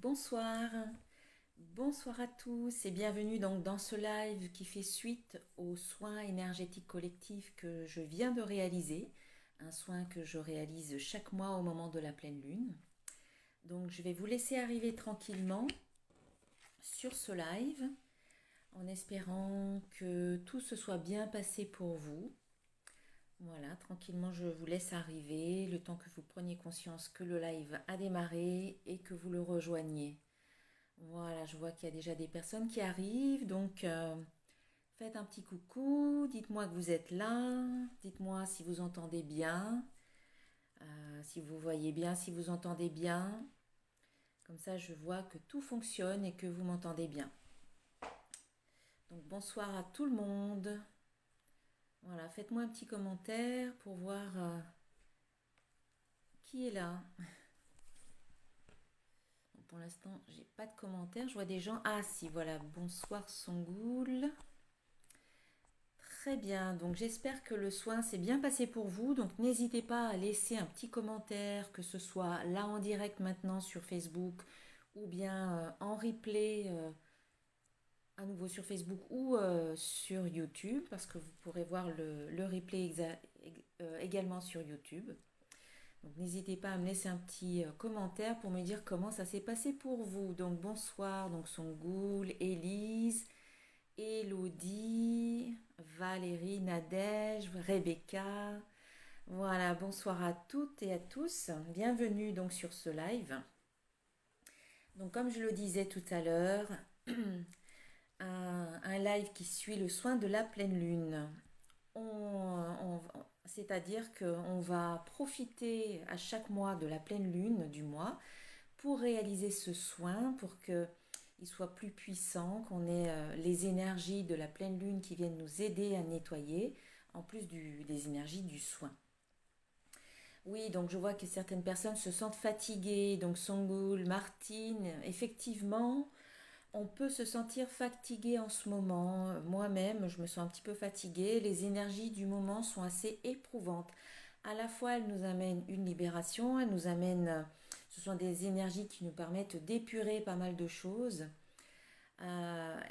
Bonsoir, bonsoir à tous et bienvenue donc dans ce live qui fait suite aux soins énergétiques collectifs que je viens de réaliser, un soin que je réalise chaque mois au moment de la pleine lune. Donc je vais vous laisser arriver tranquillement sur ce live en espérant que tout se soit bien passé pour vous. Voilà, tranquillement je vous laisse arriver le temps que vous preniez conscience que le live a démarré et que vous le rejoigniez. Voilà, je vois qu'il y a déjà des personnes qui arrivent, donc faites un petit coucou, dites-moi que vous êtes là, dites-moi si vous entendez bien, si vous voyez bien, si vous entendez bien. Comme ça, je vois que tout fonctionne et que vous m'entendez bien. Donc bonsoir à tout le monde. Voilà, faites-moi un petit commentaire pour voir qui est là. Bon, pour l'instant, j'ai pas de commentaires. Je vois des gens. Ah si, voilà. Bonsoir Songoul. Très bien, donc j'espère que le soin s'est bien passé pour vous. Donc n'hésitez pas à laisser un petit commentaire, que ce soit là en direct maintenant sur Facebook ou bien en replay à nouveau sur Facebook ou sur YouTube, parce que vous pourrez voir le replay également sur YouTube. Donc n'hésitez pas à me laisser un petit commentaire pour me dire comment ça s'est passé pour vous. Donc bonsoir, donc Songoul, Élise. Elodie, Valérie, Nadège, Rebecca. Voilà, bonsoir à toutes et à tous. Bienvenue donc sur ce live. Donc comme je le disais tout à l'heure, un live qui suit le soin de la pleine lune. C'est-à-dire qu'on va profiter à chaque mois de la pleine lune du mois pour réaliser ce soin, pour qu'il soit plus puissant, qu'on ait les énergies de la pleine lune qui viennent nous aider à nettoyer, en plus des énergies du soin. Oui, donc je vois que certaines personnes se sentent fatiguées, donc Songoul, Martine, effectivement, on peut se sentir fatigué en ce moment. Moi-même, je me sens un petit peu fatiguée. Les énergies du moment sont assez éprouvantes. À la fois, elles nous amènent une libération, elles nous amènent... Ce sont des énergies qui nous permettent d'épurer pas mal de choses.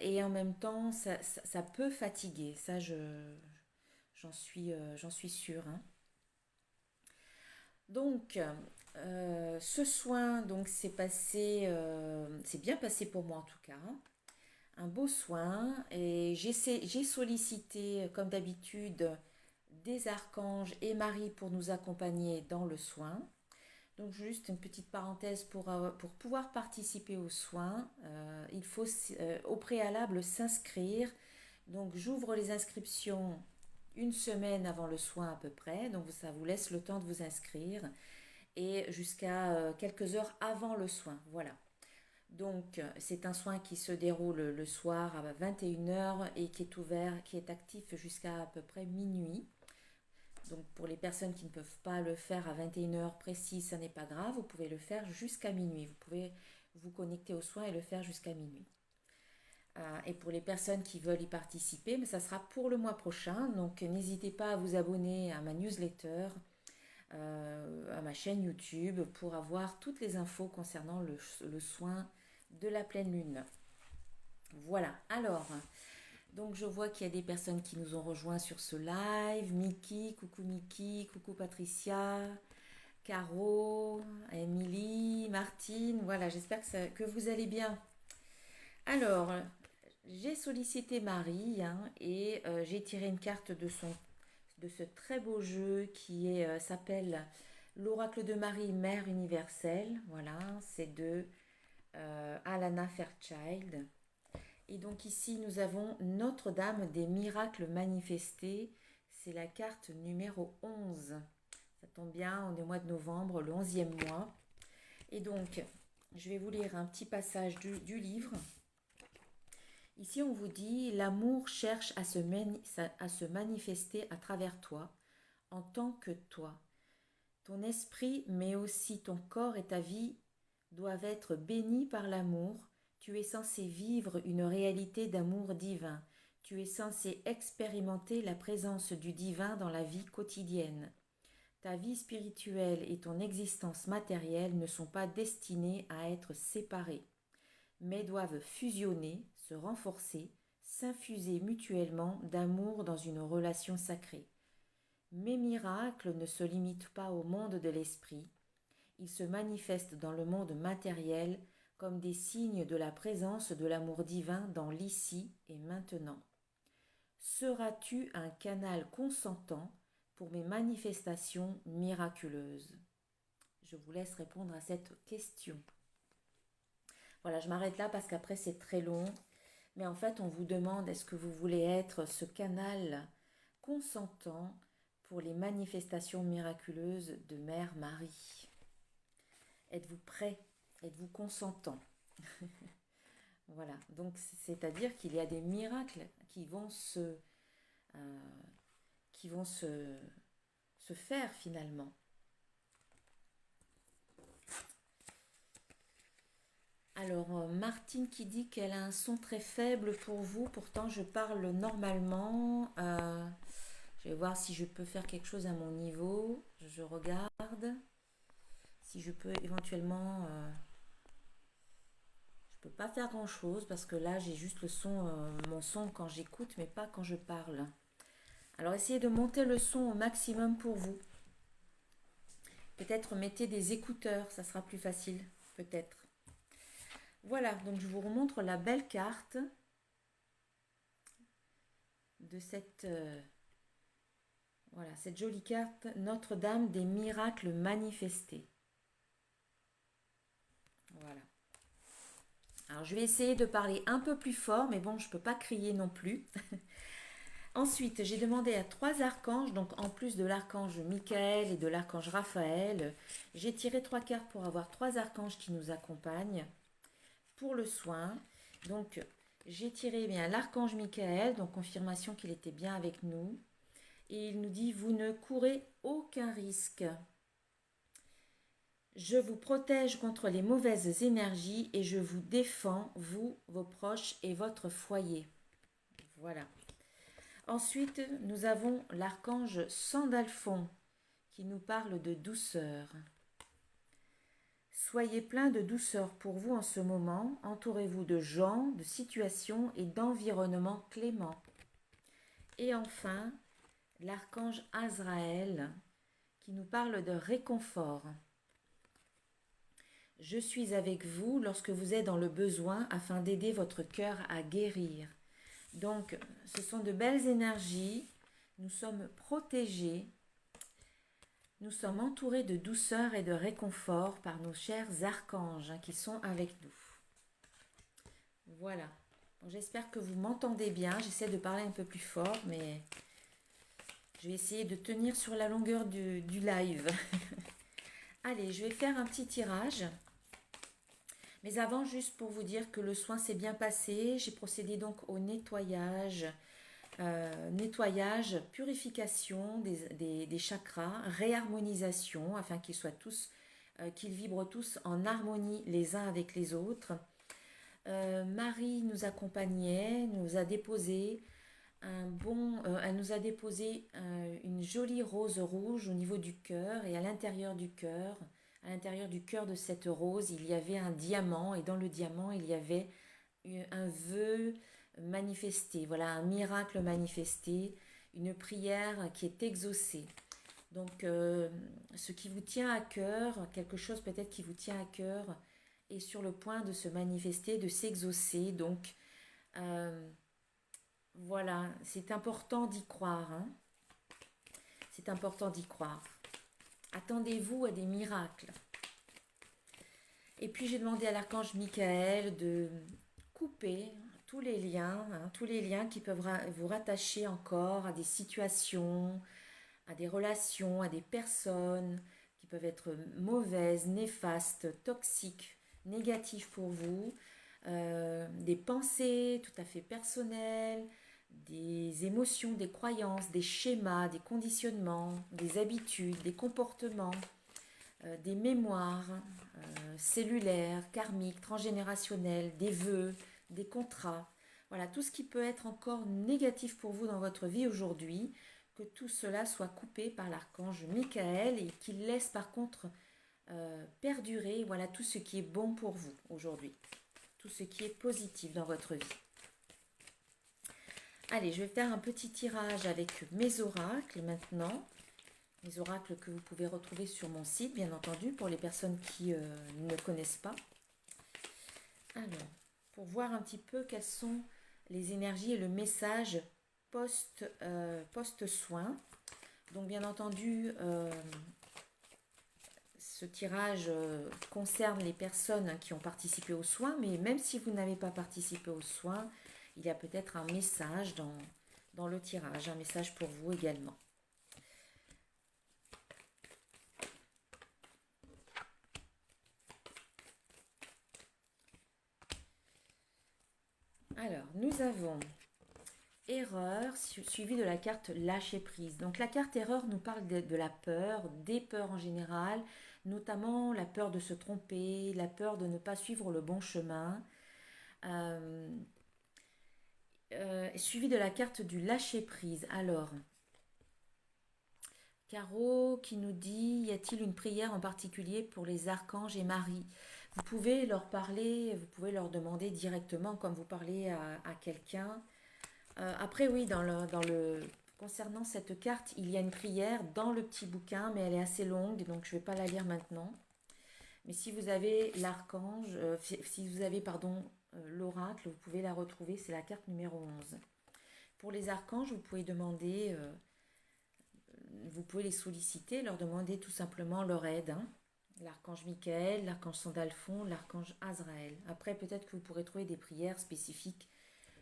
Et en même temps, ça peut fatiguer. J'en suis sûre, hein. Donc, ce soin, donc, c'est bien passé pour moi en tout cas, hein. Un beau soin et j'ai sollicité comme d'habitude des archanges et Marie pour nous accompagner dans le soin. Donc juste une petite parenthèse pour pouvoir participer au soin, il faut au préalable s'inscrire. Donc j'ouvre les inscriptions une semaine avant le soin à peu près, donc ça vous laisse le temps de vous inscrire et jusqu'à quelques heures avant le soin. Voilà. Donc, c'est un soin qui se déroule le soir à 21 h et qui est ouvert, qui est actif jusqu'à à peu près minuit. Donc, pour les personnes qui ne peuvent pas le faire à 21 h précis, ça n'est pas grave, vous pouvez le faire jusqu'à minuit. Vous pouvez vous connecter au soin et le faire jusqu'à minuit. Et pour les personnes qui veulent y participer, mais ça sera pour le mois prochain. Donc, n'hésitez pas à vous abonner à ma newsletter, à ma chaîne YouTube pour avoir toutes les infos concernant le soin de la pleine lune. Voilà, alors, donc je vois qu'il y a des personnes qui nous ont rejoints sur ce live. Miki, coucou Patricia, Caro, Émilie, Martine. Voilà, j'espère que vous allez bien. Alors, j'ai sollicité Marie, hein, et j'ai tiré une carte de ce très beau jeu s'appelle l'Oracle de Marie, Mère universelle. Voilà, c'est de Alana Fairchild. Et donc ici, nous avons Notre-Dame des miracles manifestés. C'est la carte numéro 11. Ça tombe bien, on est au mois de novembre, le 11e mois. Et donc, je vais vous lire un petit passage du livre. Ici, on vous dit, l'amour cherche à se manifester à travers toi, en tant que toi. Ton esprit, mais aussi ton corps et ta vie doivent être bénis par l'amour. Tu es censé vivre une réalité d'amour divin. Tu es censé expérimenter la présence du divin dans la vie quotidienne. Ta vie spirituelle et ton existence matérielle ne sont pas destinées à être séparées, mais doivent fusionner, se renforcer, s'infuser mutuellement d'amour dans une relation sacrée. Mes miracles ne se limitent pas au monde de l'esprit, ils se manifestent dans le monde matériel comme des signes de la présence de l'amour divin dans l'ici et maintenant. Seras-tu un canal consentant pour mes manifestations miraculeuses? Je vous laisse répondre à cette question. Voilà, je m'arrête là parce qu'après c'est très long. Mais en fait, on vous demande est-ce que vous voulez être ce canal consentant pour les manifestations miraculeuses de Mère Marie? Êtes-vous prêt? Êtes-vous consentant? Voilà, donc c'est-à-dire qu'il y a des miracles euh, qui vont se faire finalement. Alors, Martine qui dit qu'elle a un son très faible pour vous, pourtant je parle normalement. Je vais voir si je peux faire quelque chose à mon niveau. Je regarde si je peux éventuellement... je peux pas faire grand-chose parce que là j'ai juste le son, mon son quand j'écoute, mais pas quand je parle. Alors essayez de monter le son au maximum pour vous. Peut-être mettez des écouteurs, ça sera plus facile, peut-être. Voilà, donc je vous remontre la belle carte de cette jolie carte Notre-Dame des miracles manifestés. Voilà. Alors je vais essayer de parler un peu plus fort, mais bon, je ne peux pas crier non plus. Ensuite, j'ai demandé à 3 archanges, donc en plus de l'archange Michael et de l'archange Raphaël, j'ai tiré 3 cartes pour avoir 3 archanges qui nous accompagnent pour le soin. Donc, j'ai tiré bien l'archange Michael, donc confirmation qu'il était bien avec nous. Et il nous dit, vous ne courez aucun risque. Je vous protège contre les mauvaises énergies et je vous défends, vous, vos proches et votre foyer. Voilà. Ensuite, nous avons l'archange Sandalphon qui nous parle de douceur. Soyez plein de douceur pour vous en ce moment. Entourez-vous de gens, de situations et d'environnements cléments. Et enfin, l'archange Azraël qui nous parle de réconfort. Je suis avec vous lorsque vous êtes dans le besoin afin d'aider votre cœur à guérir. Donc, ce sont de belles énergies. Nous sommes protégés. Nous sommes entourés de douceur et de réconfort par nos chers archanges qui sont avec nous. Voilà. Bon, j'espère que vous m'entendez bien. J'essaie de parler un peu plus fort, mais je vais essayer de tenir sur la longueur du live. Allez, je vais faire un petit tirage. Mais avant, juste pour vous dire que le soin s'est bien passé, j'ai procédé donc au nettoyage, purification des chakras, réharmonisation, afin qu'ils soient tous, qu'ils vibrent tous en harmonie les uns avec les autres. Marie nous accompagnait, nous a déposé elle nous a déposé une jolie rose rouge au niveau du cœur et à l'intérieur du cœur. À l'intérieur du cœur de cette rose, il y avait un diamant et dans le diamant, il y avait un vœu manifesté. Voilà, un miracle manifesté, une prière qui est exaucée. Donc, ce qui vous tient à cœur, quelque chose peut-être qui vous tient à cœur, est sur le point de se manifester, de s'exaucer. Donc, voilà, c'est important d'y croire. Hein. C'est important d'y croire. Attendez-vous à des miracles. Et puis j'ai demandé à l'archange Michael de couper tous les liens qui peuvent vous rattacher encore à des situations, à des relations, à des personnes qui peuvent être mauvaises, néfastes, toxiques, négatives pour vous, des pensées tout à fait personnelles, des émotions, des croyances, des schémas, des conditionnements, des habitudes, des comportements, des mémoires cellulaires, karmiques, transgénérationnelles, des vœux, des contrats. Voilà, tout ce qui peut être encore négatif pour vous dans votre vie aujourd'hui, que tout cela soit coupé par l'archange Michael et qu'il laisse par contre perdurer, voilà, tout ce qui est bon pour vous aujourd'hui, tout ce qui est positif dans votre vie. Allez, je vais faire un petit tirage avec mes oracles maintenant. Les oracles que vous pouvez retrouver sur mon site, bien entendu, pour les personnes qui ne me connaissent pas. Alors, pour voir un petit peu quelles sont les énergies et le message post-soin. Donc, bien entendu, ce tirage concerne les personnes qui ont participé aux soins, mais même si vous n'avez pas participé aux soins, il y a peut-être un message dans le tirage, un message pour vous également. Alors, nous avons erreur suivie de la carte lâcher prise. Donc la carte erreur nous parle de la peur, des peurs en général, notamment la peur de se tromper, la peur de ne pas suivre le bon chemin. Suivi de la carte du lâcher prise. Alors, Caro qui nous dit, y a-t-il une prière en particulier pour les archanges et Marie? Vous pouvez leur parler, vous pouvez leur demander directement comme vous parlez à quelqu'un. Après, oui, concernant cette carte, il y a une prière dans le petit bouquin, mais elle est assez longue, donc je ne vais pas la lire maintenant. Mais si vous avez l'archange, si vous avez, pardon, l'oracle, vous pouvez la retrouver, c'est la carte numéro 11. Pour les archanges, vous pouvez demander, vous pouvez les solliciter, leur demander tout simplement leur aide. Hein. L'archange Michael, l'archange Sandalphon, l'archange Azraël. Après, peut-être que vous pourrez trouver des prières spécifiques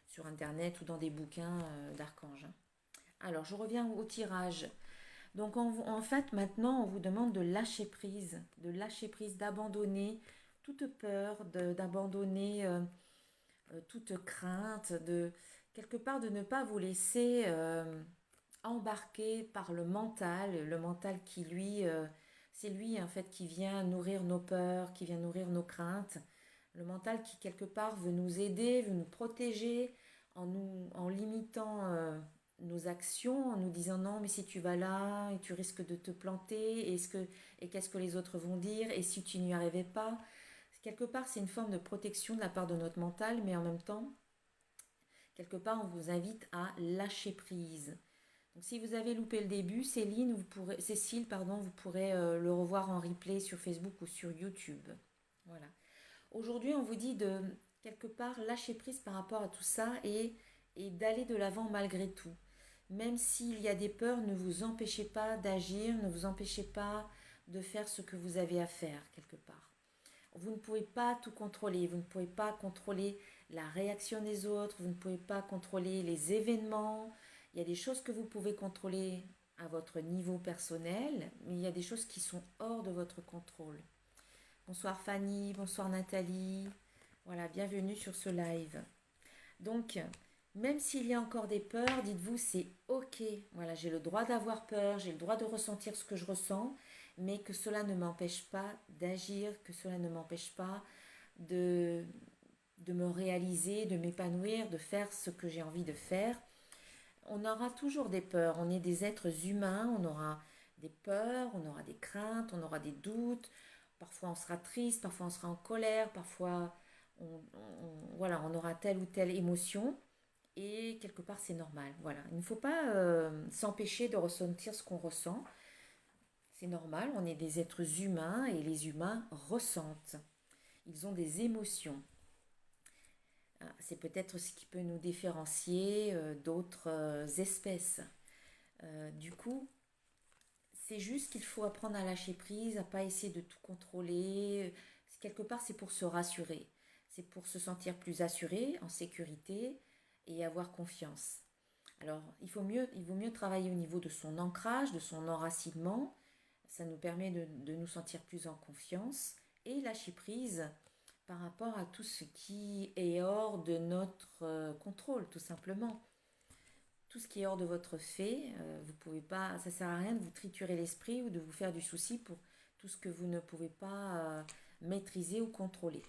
sur internet ou dans des bouquins d'archanges. Alors je reviens au tirage. Donc en fait maintenant on vous demande de lâcher prise, d'abandonner toute peur, d'abandonner toute crainte, de quelque part de ne pas vous laisser embarquer par le mental qui lui, c'est lui en fait qui vient nourrir nos peurs, qui vient nourrir nos craintes. Le mental qui quelque part veut nous aider, veut nous protéger en limitant nos actions, en nous disant non mais si tu vas là et tu risques de te planter, et qu'est-ce que les autres vont dire et si tu n'y arrivais pas. Quelque part c'est une forme de protection de la part de notre mental, mais en même temps quelque part on vous invite à lâcher prise. Donc si vous avez loupé le début, Cécile, vous pourrez le revoir en replay sur Facebook ou sur YouTube. Voilà. Aujourd'hui, on vous dit de quelque part lâcher prise par rapport à tout ça et d'aller de l'avant malgré tout. Même s'il y a des peurs, ne vous empêchez pas d'agir, ne vous empêchez pas de faire ce que vous avez à faire quelque part. Vous ne pouvez pas tout contrôler, vous ne pouvez pas contrôler la réaction des autres, vous ne pouvez pas contrôler les événements. Il y a des choses que vous pouvez contrôler à votre niveau personnel, mais il y a des choses qui sont hors de votre contrôle. Bonsoir Fanny, bonsoir Nathalie. Voilà, bienvenue sur ce live. Donc, même s'il y a encore des peurs, dites-vous c'est ok. Voilà, j'ai le droit d'avoir peur, j'ai le droit de ressentir ce que je ressens, mais que cela ne m'empêche pas d'agir, que cela ne m'empêche pas de me réaliser, de m'épanouir, de faire ce que j'ai envie de faire. On aura toujours des peurs, on est des êtres humains, on aura des peurs, on aura des craintes, on aura des doutes. Parfois on sera triste, parfois on sera en colère, parfois voilà, on aura telle ou telle émotion et quelque part c'est normal. Voilà, il ne faut pas s'empêcher de ressentir ce qu'on ressent. C'est normal, on est des êtres humains et les humains ressentent. Ils ont des émotions. C'est peut-être ce qui peut nous différencier d'autres espèces. Du coup, c'est juste qu'il faut apprendre à lâcher prise, à pas essayer de tout contrôler. Quelque part, c'est pour se rassurer. C'est pour se sentir plus assuré, en sécurité et avoir confiance. Alors, il vaut mieux travailler au niveau de son ancrage, de son enracinement. Ça nous permet de nous sentir plus en confiance et lâcher prise par rapport à tout ce qui est hors de notre contrôle, tout simplement. Tout ce qui est hors de votre fait, vous pouvez pas, ça sert à rien de vous triturer l'esprit ou de vous faire du souci pour tout ce que vous ne pouvez pas maîtriser ou contrôler.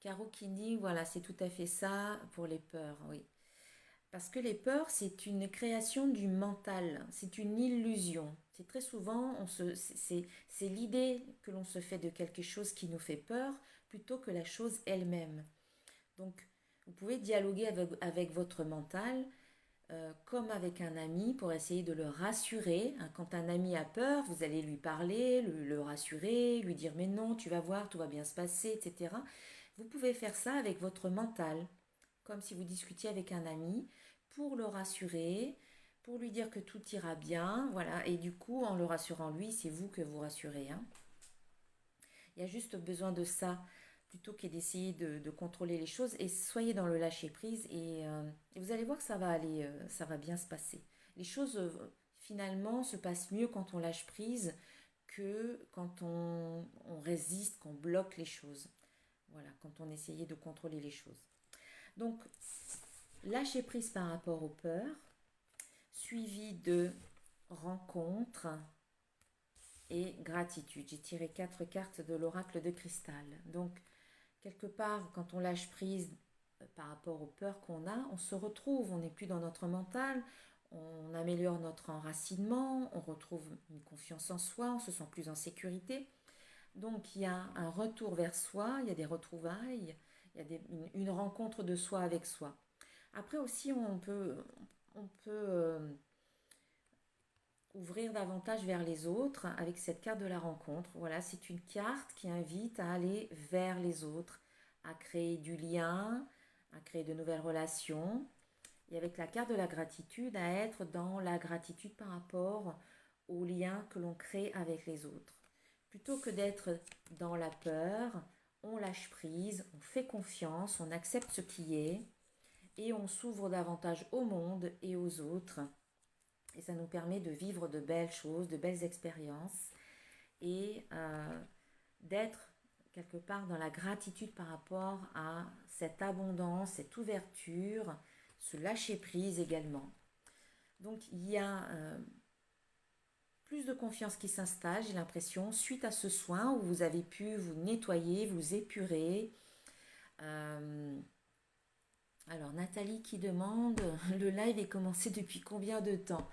Caro qui dit, voilà, c'est tout à fait ça pour les peurs, oui. Parce que les peurs, c'est une création du mental, c'est une illusion. C'est très souvent, c'est l'idée que l'on se fait de quelque chose qui nous fait peur plutôt que la chose elle-même. Donc, vous pouvez dialoguer avec votre mental comme avec un ami pour essayer de le rassurer. Hein, quand un ami a peur, vous allez lui parler, le rassurer, lui dire mais non, tu vas voir, tout va bien se passer, etc. Vous pouvez faire ça avec votre mental, comme si vous discutiez avec un ami, pour le rassurer, pour lui dire que tout ira bien, voilà. Et du coup, en le rassurant lui, c'est vous que vous rassurez. Hein. Il y a juste besoin de ça plutôt que d'essayer de contrôler les choses et soyez dans le lâcher prise et vous allez voir que ça va aller, ça va bien se passer. Les choses finalement se passent mieux quand on lâche prise que quand on résiste, qu'on bloque les choses. Voilà, quand on essayait de contrôler les choses. Donc, lâcher prise par rapport aux peurs, suivi de rencontres et gratitude. J'ai tiré 4 cartes de l'oracle de cristal. Donc, quelque part, quand on lâche prise par rapport aux peurs qu'on a, on se retrouve, on n'est plus dans notre mental, on améliore notre enracinement, on retrouve une confiance en soi, on se sent plus en sécurité. Donc il y a un retour vers soi, il y a des retrouvailles, il y a une rencontre de soi avec soi. Après aussi, on peut ouvrir davantage vers les autres avec cette carte de la rencontre. Voilà, c'est une carte qui invite à aller vers les autres, à créer du lien, à créer de nouvelles relations. Et avec la carte de la gratitude, à être dans la gratitude par rapport aux liens que l'on crée avec les autres. Plutôt que d'être dans la peur, on lâche prise, on fait confiance, on accepte ce qui est et on s'ouvre davantage au monde et aux autres. Et ça nous permet de vivre de belles choses, de belles expériences et d'être quelque part dans la gratitude par rapport à cette abondance, cette ouverture, ce lâcher prise également. Donc il y a plus de confiance qui s'installe, j'ai l'impression, suite à ce soin où vous avez pu vous nettoyer, vous épurer. Euh, alors Nathalie qui demande, le live est commencé depuis combien de temps?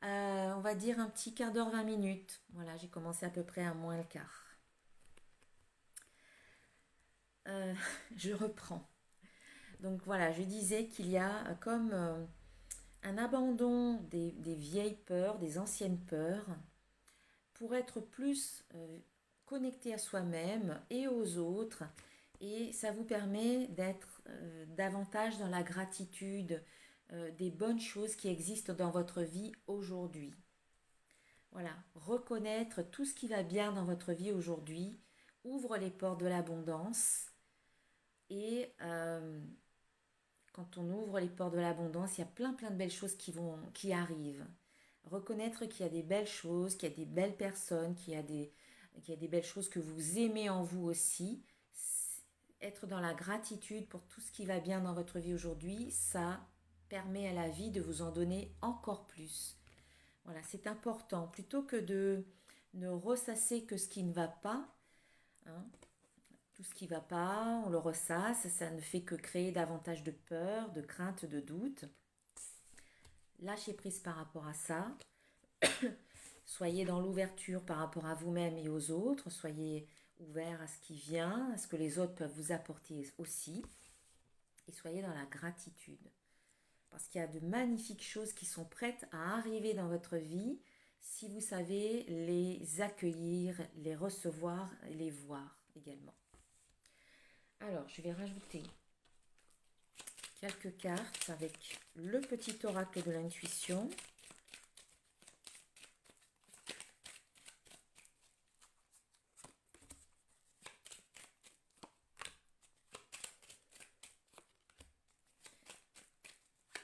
On va dire un petit quart d'heure, 20 minutes. Voilà, j'ai commencé à peu près à moins le quart. Euh, je reprends. Donc voilà, je disais qu'il y a comme un abandon des vieilles peurs, des anciennes peurs, pour être plus connecté à soi-même et aux autres. Et ça vous permet d'être davantage dans la gratitude des bonnes choses qui existent dans votre vie aujourd'hui. Voilà, reconnaître tout ce qui va bien dans votre vie aujourd'hui ouvre les portes de l'abondance et quand on ouvre les portes de l'abondance, il y a plein de belles choses qui arrivent. Reconnaître qu'il y a des belles choses, qu'il y a des belles personnes, qu'il y a des belles choses que vous aimez en vous aussi. Être dans la gratitude pour tout ce qui va bien dans votre vie aujourd'hui, ça permet à la vie de vous en donner encore plus. Voilà, c'est important. Plutôt que de ne ressasser que ce qui ne va pas, hein, tout ce qui ne va pas, on le ressasse, ça ne fait que créer davantage de peur, de crainte, de doute. Lâchez prise par rapport à ça. Soyez dans l'ouverture par rapport à vous-même et aux autres. Soyez ouvert à ce qui vient, à ce que les autres peuvent vous apporter aussi. Et soyez dans la gratitude. Parce qu'il y a de magnifiques choses qui sont prêtes à arriver dans votre vie si vous savez les accueillir, les recevoir et les voir également. Alors, je vais rajouter quelques cartes avec le petit oracle de l'intuition.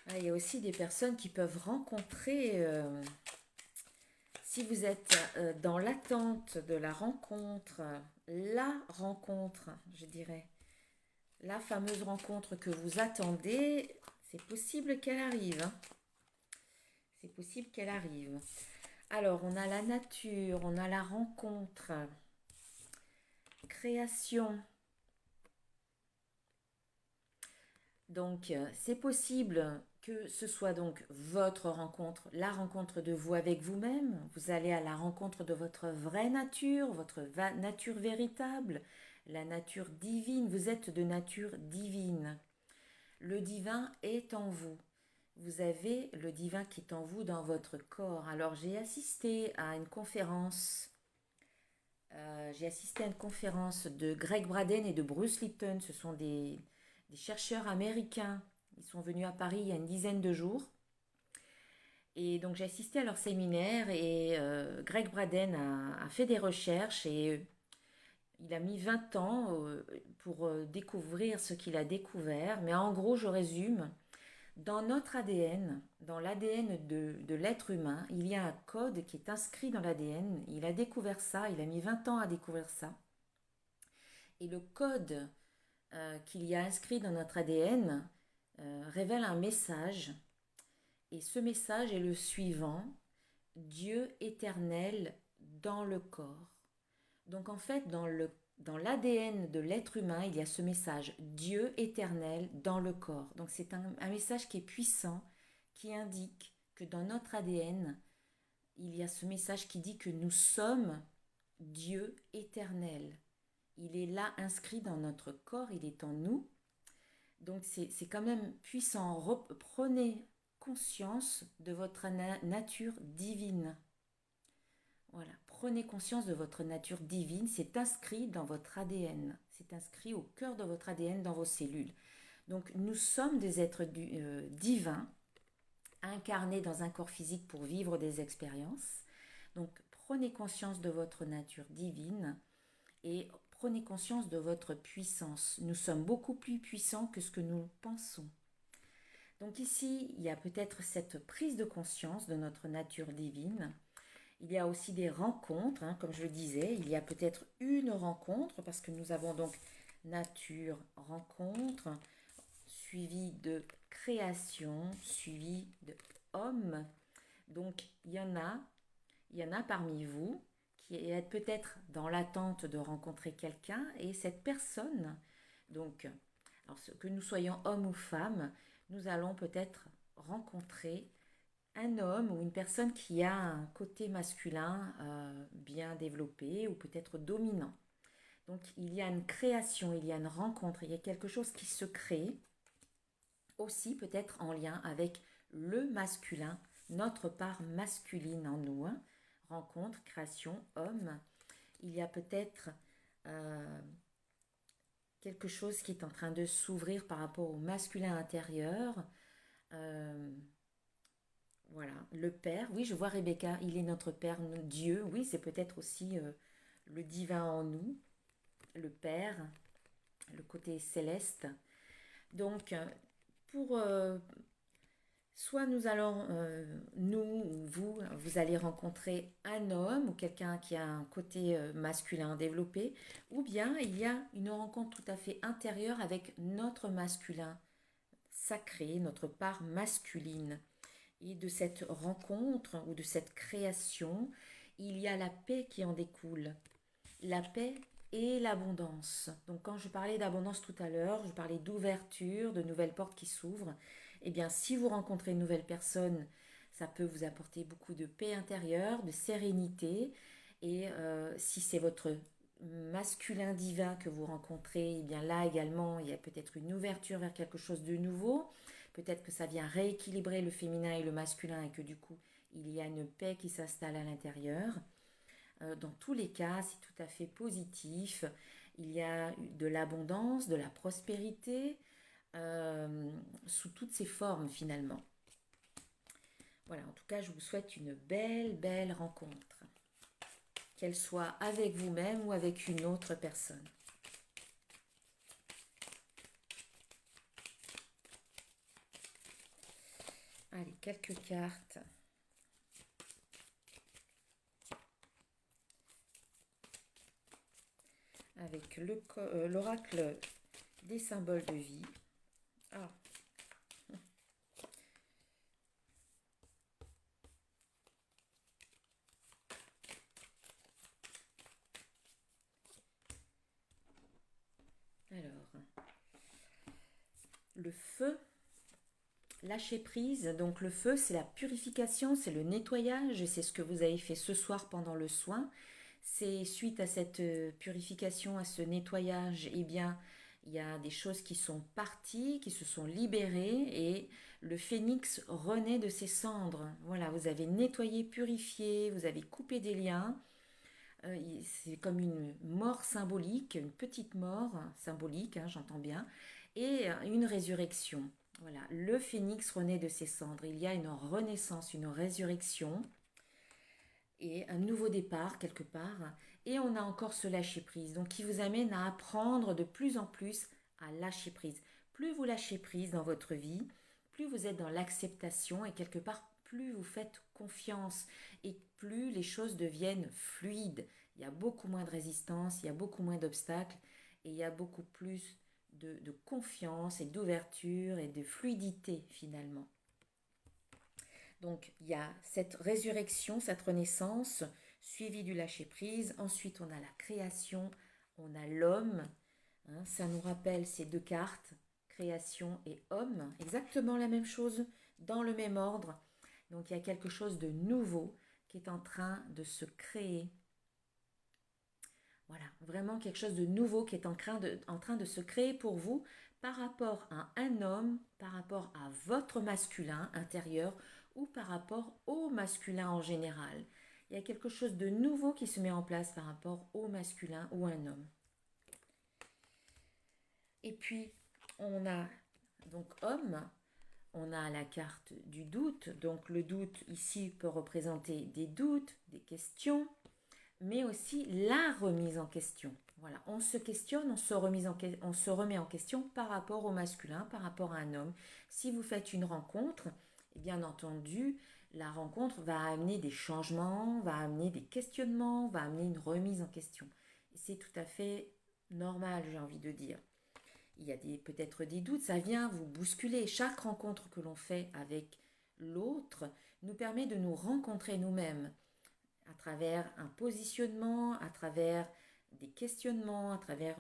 Ah, il y a aussi des personnes qui peuvent rencontrer, si vous êtes dans l'attente de la rencontre, je dirais, la fameuse rencontre que vous attendez, c'est possible qu'elle arrive. Hein. C'est possible qu'elle arrive. Alors, on a la nature, on a la rencontre, création. Donc, c'est possible que ce soit donc votre rencontre, la rencontre de vous avec vous-même, vous allez à la rencontre de votre vraie nature, votre nature véritable, la nature divine, vous êtes de nature divine. Le divin est en vous. Vous avez le divin qui est en vous dans votre corps. Alors j'ai assisté à une conférence de Greg Braden et de Bruce Lipton. Ce sont des chercheurs américains. Ils sont venus à Paris il y a une dizaine de jours. Et donc j'ai assisté à leur séminaire et Greg Braden a fait des recherches et il a mis 20 ans pour découvrir ce qu'il a découvert. Mais en gros, je résume, dans notre ADN, dans l'ADN de l'être humain, il y a un code qui est inscrit dans l'ADN. Il a découvert ça, il a mis 20 ans à découvrir ça. Et le code qu'il y a inscrit dans notre ADN révèle un message. Et ce message est le suivant: Dieu éternel dans le corps. Donc en fait, dans l'ADN de l'être humain, il y a ce message Dieu éternel dans le corps. Donc c'est un message qui est puissant, qui indique que dans notre ADN, il y a ce message qui dit que nous sommes Dieu éternel. Il est là inscrit dans notre corps, il est en nous. Donc c'est quand même puissant. Prenez conscience de votre nature divine. Voilà, prenez conscience de votre nature divine, c'est inscrit dans votre ADN, c'est inscrit au cœur de votre ADN, dans vos cellules. Donc nous sommes des êtres divins, incarnés dans un corps physique pour vivre des expériences. Donc prenez conscience de votre nature divine et prenez conscience de votre puissance. Nous sommes beaucoup plus puissants que ce que nous pensons. Donc ici, il y a peut-être cette prise de conscience de notre nature divine. Il y a aussi des rencontres, hein, comme je le disais, il y a peut-être une rencontre, parce que nous avons donc nature, rencontre, suivi de création, suivi de homme. Donc il y en a parmi vous qui êtes peut-être dans l'attente de rencontrer quelqu'un, et cette personne, donc, alors que nous soyons hommes ou femmes, nous allons peut-être rencontrer un homme ou une personne qui a un côté masculin bien développé ou peut-être dominant. Donc il y a une création, il y a une rencontre, il y a quelque chose qui se crée, aussi peut-être en lien avec le masculin, notre part masculine en nous. Hein. Rencontre, création, homme. Il y a peut-être quelque chose qui est en train de s'ouvrir par rapport au masculin intérieur. Voilà, le Père, oui, je vois Rebecca, il est notre Père, Dieu, oui, c'est peut-être aussi le divin en nous, le Père, le côté céleste. Donc, pour soit nous allons, nous ou vous allez rencontrer un homme ou quelqu'un qui a un côté masculin développé, ou bien il y a une rencontre tout à fait intérieure avec notre masculin sacré, notre part masculine. Et de cette rencontre ou de cette création, il y a la paix qui en découle. La paix et l'abondance. Donc quand je parlais d'abondance tout à l'heure, je parlais d'ouverture, de nouvelles portes qui s'ouvrent. Eh bien, si vous rencontrez une nouvelle personne, ça peut vous apporter beaucoup de paix intérieure, de sérénité. Et si c'est votre masculin divin que vous rencontrez, eh bien là également, il y a peut-être une ouverture vers quelque chose de nouveau. Peut-être que ça vient rééquilibrer le féminin et le masculin et que du coup, il y a une paix qui s'installe à l'intérieur. Dans tous les cas, c'est tout à fait positif. Il y a de l'abondance, de la prospérité, sous toutes ses formes finalement. Voilà, en tout cas, je vous souhaite une belle, belle rencontre. Qu'elle soit avec vous-même ou avec une autre personne. Allez, quelques cartes. Avec l'oracle des symboles de vie. Ah. Alors, le feu, Lâcher prise, donc le feu, c'est la purification, c'est le nettoyage, et c'est ce que vous avez fait ce soir pendant le soin. C'est suite à cette purification, à ce nettoyage, eh bien, il y a des choses qui sont parties, qui se sont libérées, et le phénix renaît de ses cendres. Voilà, vous avez nettoyé, purifié, vous avez coupé des liens. C'est comme une mort symbolique, une petite mort symbolique, hein, j'entends bien, et une résurrection. Voilà, le phénix renaît de ses cendres. Il y a une renaissance, une résurrection et un nouveau départ quelque part. Et on a encore ce lâcher prise, donc qui vous amène à apprendre de plus en plus à lâcher prise. Plus vous lâchez prise dans votre vie, plus vous êtes dans l'acceptation et quelque part plus vous faites confiance et plus les choses deviennent fluides. Il y a beaucoup moins de résistance, il y a beaucoup moins d'obstacles et il y a beaucoup plus de confiance et d'ouverture et de fluidité finalement. Donc il y a cette résurrection, cette renaissance, suivie du lâcher-prise. Ensuite, on a la création, on a l'homme. Hein, ça nous rappelle ces deux cartes, création et homme. Exactement la même chose, dans le même ordre. Donc il y a quelque chose de nouveau qui est en train de se créer. Voilà, vraiment quelque chose de nouveau qui est en train de se créer pour vous par rapport à un homme, par rapport à votre masculin intérieur ou par rapport au masculin en général. Il y a quelque chose de nouveau qui se met en place par rapport au masculin ou un homme. Et puis, on a donc homme, on a la carte du doute. Donc le doute ici peut représenter des doutes, des questions, mais aussi la remise en question. Voilà, on se questionne, on se remet en question par rapport au masculin, par rapport à un homme. Si vous faites une rencontre, et bien entendu, la rencontre va amener des changements, va amener des questionnements, va amener une remise en question. Et c'est tout à fait normal, j'ai envie de dire. Il y a peut-être des doutes, ça vient vous bousculer. Chaque rencontre que l'on fait avec l'autre nous permet de nous rencontrer nous-mêmes à travers un positionnement, à travers des questionnements, à travers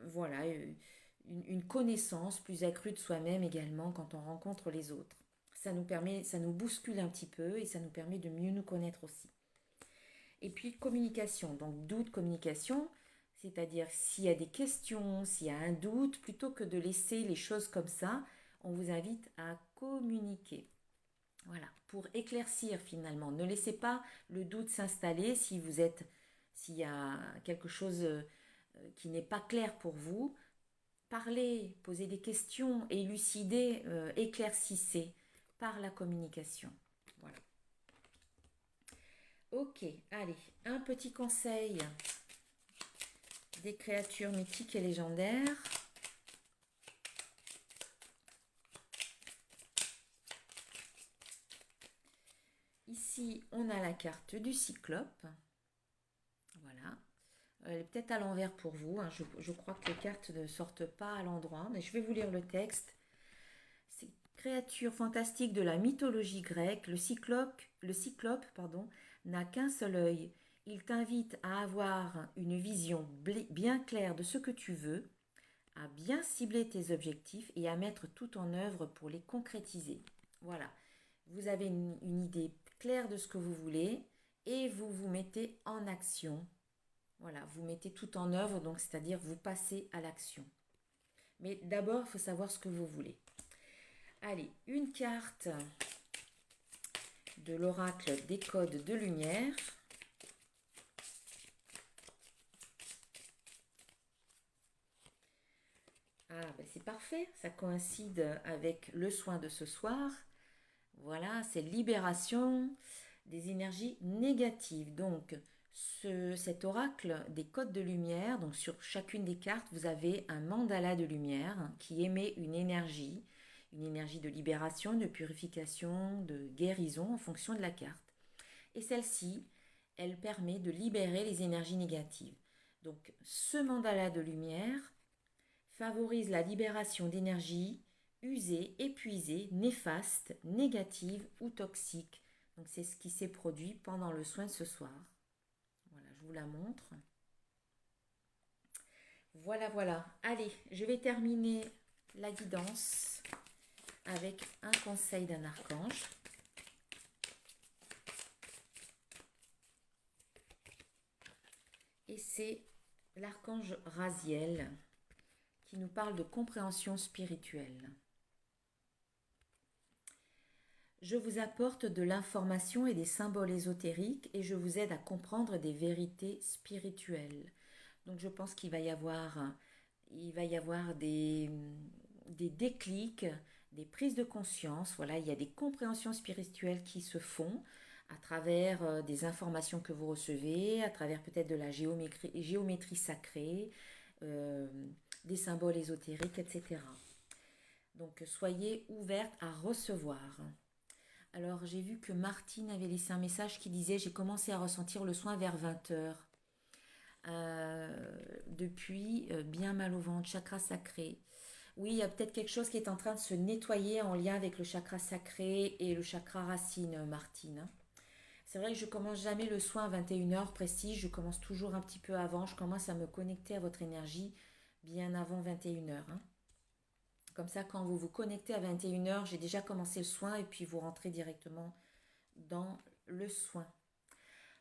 voilà, une connaissance plus accrue de soi-même également quand on rencontre les autres. Ça nous bouscule un petit peu et ça nous permet de mieux nous connaître aussi. Et puis communication, donc doute, communication, c'est-à-dire s'il y a des questions, s'il y a un doute, plutôt que de laisser les choses comme ça, on vous invite à communiquer. Voilà, pour éclaircir finalement. Ne laissez pas le doute s'installer s'il y a quelque chose qui n'est pas clair pour vous. Parlez, posez des questions, élucidez, éclaircissez par la communication. Voilà. Ok, allez, un petit conseil des créatures mythiques et légendaires. Ici, on a la carte du cyclope. Voilà. Elle est peut-être à l'envers pour vous. Hein. Je crois que les cartes ne sortent pas à l'endroit, mais je vais vous lire le texte. Ces créatures fantastiques de la mythologie grecque, le cyclope n'a qu'un seul œil. Il t'invite à avoir une vision bien claire de ce que tu veux, à bien cibler tes objectifs et à mettre tout en œuvre pour les concrétiser. Voilà, vous avez une idée claire de ce que vous voulez et vous vous mettez en action. Voilà, vous mettez tout en œuvre, donc c'est-à-dire vous passez à l'action. Mais d'abord, il faut savoir ce que vous voulez. Allez, une carte de l'oracle des codes de lumière. Ah, ben c'est parfait, ça coïncide avec le soin de ce soir. Voilà, c'est libération des énergies négatives. Donc, cet oracle des codes de lumière, donc sur chacune des cartes, vous avez un mandala de lumière qui émet une énergie de libération, de purification, de guérison en fonction de la carte. Et celle-ci, elle permet de libérer les énergies négatives. Donc, ce mandala de lumière favorise la libération d'énergie usée, épuisée, néfaste, négative ou toxique. Donc c'est ce qui s'est produit pendant le soin de ce soir. Voilà, je vous la montre. Voilà, voilà. Allez, je vais terminer la guidance avec un conseil d'un archange. Et c'est l'archange Raziel qui nous parle de compréhension spirituelle. Je vous apporte de l'information et des symboles ésotériques et je vous aide à comprendre des vérités spirituelles. Donc je pense qu'il va y avoir des déclics, des prises de conscience. Voilà, il y a des compréhensions spirituelles qui se font à travers des informations que vous recevez, à travers peut-être de la géométrie sacrée, euh, des symboles ésotériques, etc. Donc soyez ouverte à recevoir. Alors j'ai vu que Martine avait laissé un message qui disait j'ai commencé à ressentir le soin vers 20 heures. Depuis, bien mal au ventre, chakra sacré. Oui, il y a peut-être quelque chose qui est en train de se nettoyer en lien avec le chakra sacré et le chakra racine, Martine. C'est vrai que je commence jamais le soin à 21 heures précis, je commence toujours un petit peu avant, je commence à me connecter à votre énergie bien avant 21 heures. Comme ça, quand vous vous connectez à 21 heures, j'ai déjà commencé le soin et puis vous rentrez directement dans le soin.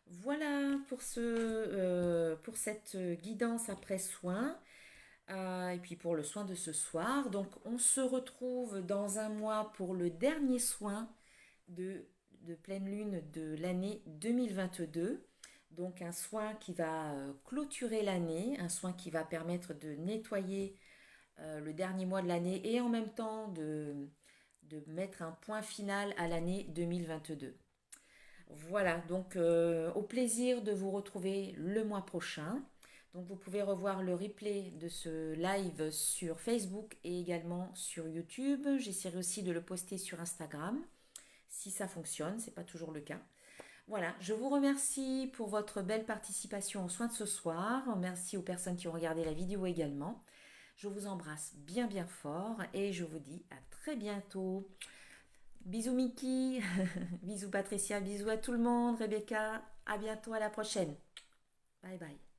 Voilà pour cette guidance après soin et puis pour le soin de ce soir. Donc on se retrouve dans un mois pour le dernier soin de, de pleine lune de l'année 2022. Donc un soin qui va clôturer l'année, un soin qui va permettre de nettoyer le dernier mois de l'année et en même temps de mettre un point final à l'année 2022. Voilà, donc au plaisir de vous retrouver le mois prochain. Donc vous pouvez revoir le replay de ce live sur Facebook et également sur YouTube. J'essaierai aussi de le poster sur Instagram si ça fonctionne, c'est pas toujours le cas. Voilà, je vous remercie pour votre belle participation aux soins de ce soir. Merci aux personnes qui ont regardé la vidéo également. Je vous embrasse bien bien fort et je vous dis à très bientôt. Bisous Mickey, bisous Patricia, bisous à tout le monde, Rebecca, à bientôt, à la prochaine. Bye bye.